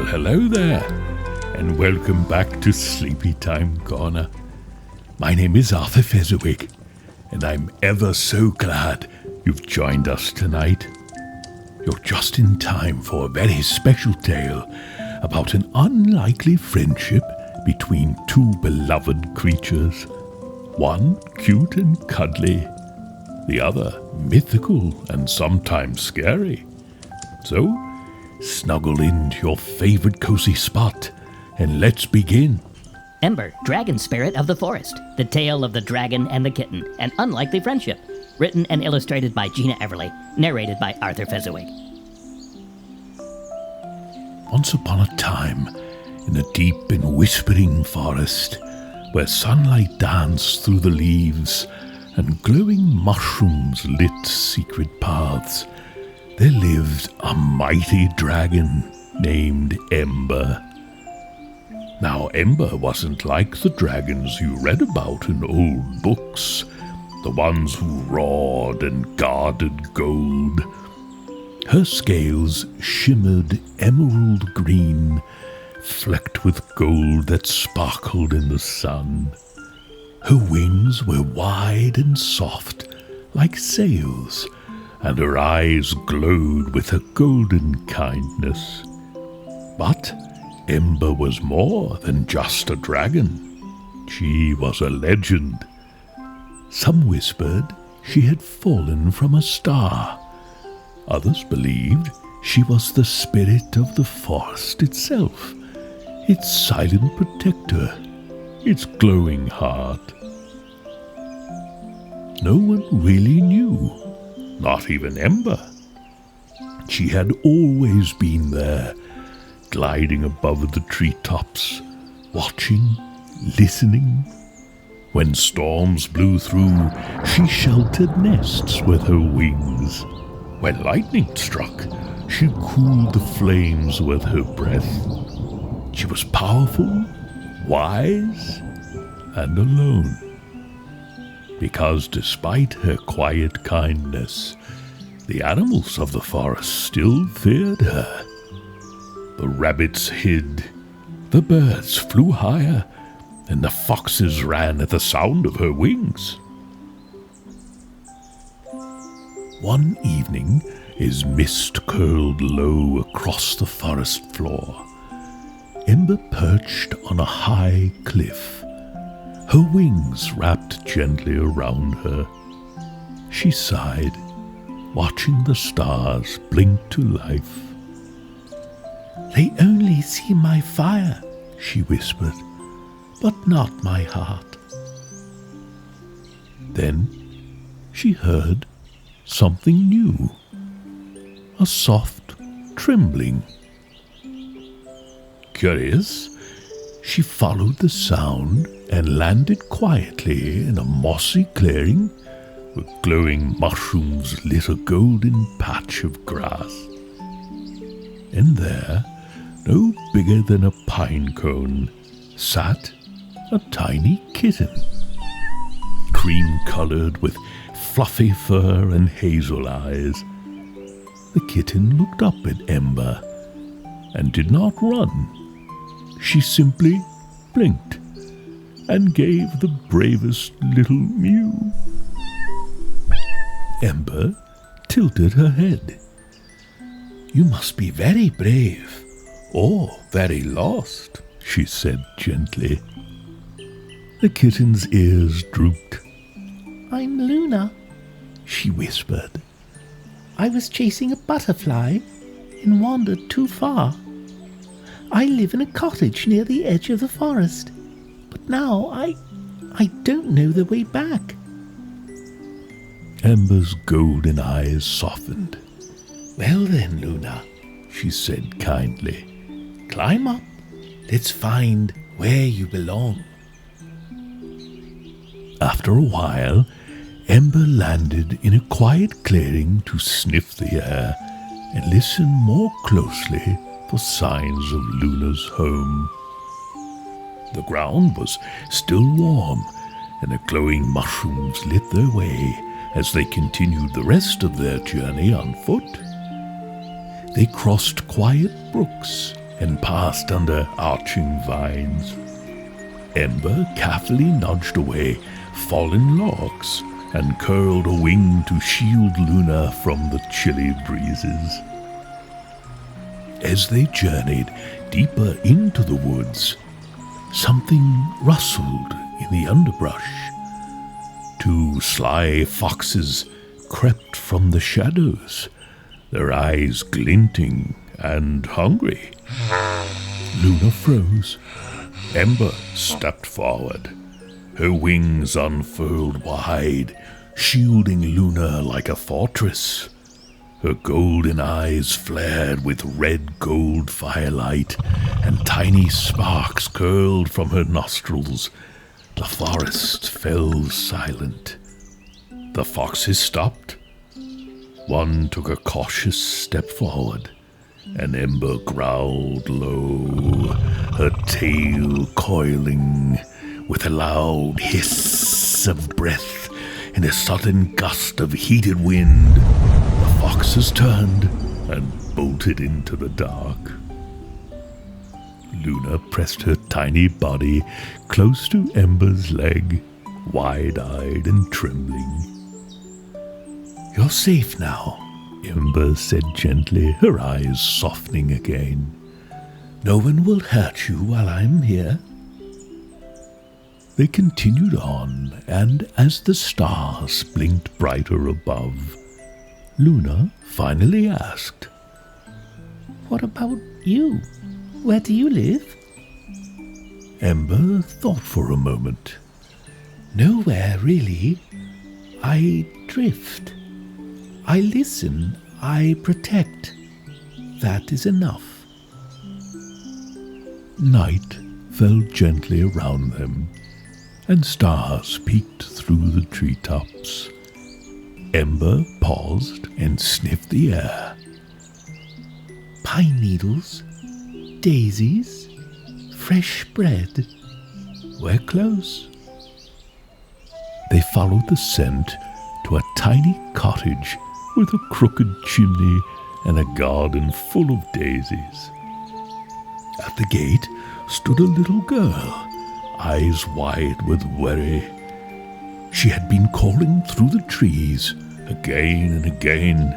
Well, hello there, and welcome back to Sleepytime Corner. My name is Arthur Fezziwig, and I'm ever so glad you've joined us tonight. You're just in time for a very special tale about an unlikely friendship between two beloved creatures. One cute and cuddly, the other mythical and sometimes scary. So, snuggle into your favorite cozy spot, and let's begin. Ember, dragon spirit of the forest. The tale of the dragon and the kitten, an unlikely friendship. Written and illustrated by Gina Everly. Narrated by Arthur Fezziwig. Once upon a time, in a deep and whispering forest, where sunlight danced through the leaves and glowing mushrooms lit secret paths, there lived a mighty dragon named Ember. Now, Ember wasn't like the dragons you read about in old books, the ones who roared and guarded gold. Her scales shimmered emerald green, flecked with gold that sparkled in the sun. Her wings were wide and soft, like sails, and her eyes glowed with a golden kindness. But Ember was more than just a dragon. She was a legend. Some whispered she had fallen from a star. Others believed she was the spirit of the forest itself, its silent protector, its glowing heart. No one really knew, not even Ember. She had always been there, gliding above the treetops, watching, listening. When storms blew through, she sheltered nests with her wings. When lightning struck, she cooled the flames with her breath. She was powerful, wise, and alone. Because despite her quiet kindness, the animals of the forest still feared her. The rabbits hid, the birds flew higher, and the foxes ran at the sound of her wings. One evening, as mist curled low across the forest floor, Ember perched on a high cliff, her wings wrapped gently around her. She sighed, watching the stars blink to life. "They only see my fire," she whispered, "but not my heart." Then she heard something new, a soft trembling. Curious, she followed the sound and landed quietly in a mossy clearing where glowing mushrooms lit a golden patch of grass. And there, no bigger than a pine cone, sat a tiny kitten, cream-colored with fluffy fur and hazel eyes. The kitten looked up at Ember and did not run. She simply blinked and gave the bravest little mew. Ember tilted her head. "You must be very brave, or very lost," she said gently. The kitten's ears drooped. "I'm Luna," she whispered. "I was chasing a butterfly and wandered too far. I live in a cottage near the edge of the forest, but now I don't know the way back." Ember's golden eyes softened. "Well then, Luna," she said kindly, "climb up. Let's find where you belong." After a while, Ember landed in a quiet clearing to sniff the air and listen more closely for signs of Luna's home. The ground was still warm, and the glowing mushrooms lit their way as they continued the rest of their journey on foot. They crossed quiet brooks and passed under arching vines. Ember carefully nudged away fallen logs and curled a wing to shield Luna from the chilly breezes. As they journeyed deeper into the woods, something rustled in the underbrush. 2 sly foxes crept from the shadows, their eyes glinting and hungry. Luna froze. Ember stepped forward, her wings unfurled wide, shielding Luna like a fortress. Her golden eyes flared with red-gold firelight, and tiny sparks curled from her nostrils. The forest fell silent. The foxes stopped. One took a cautious step forward, and Ember growled low, her tail coiling with a loud hiss of breath and a sudden gust of heated wind. The foxes turned and bolted into the dark. Luna pressed her tiny body close to Ember's leg, wide-eyed and trembling. "You're safe now," Ember said gently, her eyes softening again. "No one will hurt you while I'm here." They continued on, and as the stars blinked brighter above, Luna finally asked, "What about you? Where do you live?" Ember thought for a moment. "Nowhere, really. I drift. I listen. I protect. That is enough." Night fell gently around them, and stars peeked through the treetops. Ember paused and sniffed the air. "Pine needles, daisies, fresh bread. We're close." They followed the scent to a tiny cottage with a crooked chimney and a garden full of daisies. At the gate stood a little girl, eyes wide with worry. She had been calling through the trees again and again.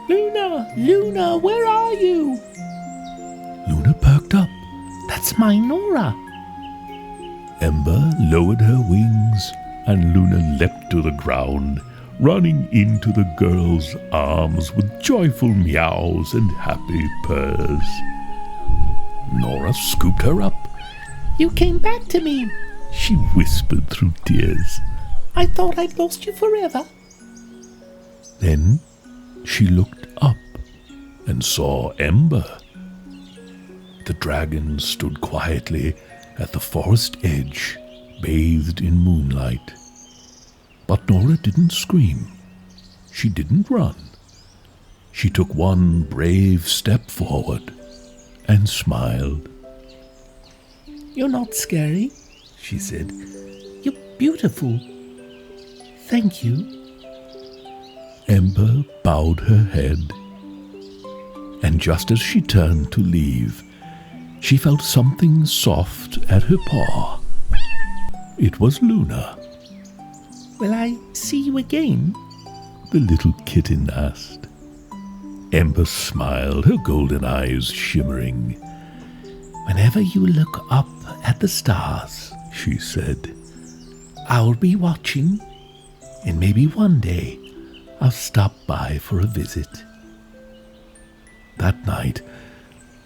"Luna, Luna, where are you?" Luna perked up. "That's my Nora." Ember lowered her wings, and Luna leapt to the ground, running into the girl's arms with joyful meows and happy purrs. Nora scooped her up. "You came back to me," she whispered through tears. "I thought I'd lost you forever." Then she looked up and saw Ember. The dragon stood quietly at the forest edge, bathed in moonlight. But Nora didn't scream. She didn't run. She took one brave step forward and smiled. "You're not scary," she said. "You're beautiful. Thank you." Ember bowed her head, and just as she turned to leave, she felt something soft at her paw. It was Luna. "Will I see you again?" the little kitten asked. Ember smiled, her golden eyes shimmering. "Whenever you look up at the stars," she said, "I'll be watching, and maybe one day I'll stop by for a visit." That night,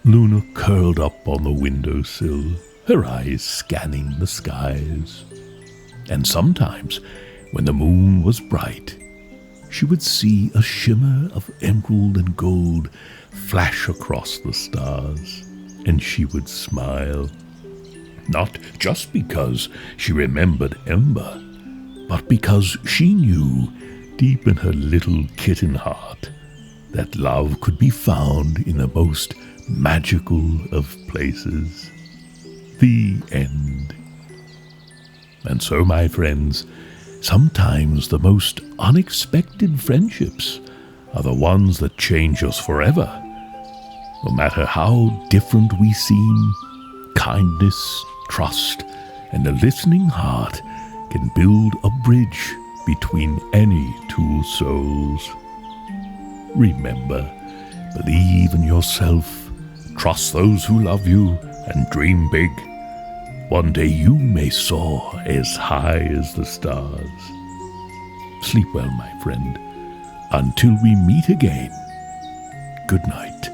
Luna curled up on the windowsill, her eyes scanning the skies. And sometimes, when the moon was bright, she would see a shimmer of emerald and gold flash across the stars, and she would smile. Not just because she remembered Ember, but because she knew, deep in her little kitten heart, that love could be found in the most magical of places. The end. And so, my friends, sometimes the most unexpected friendships are the ones that change us forever. No matter how different we seem, kindness, trust, and a listening heart can build a bridge between any two souls. Remember, believe in yourself, trust those who love you, and dream big. One day you may soar as high as the stars. Sleep well, my friend. Until we meet again, good night.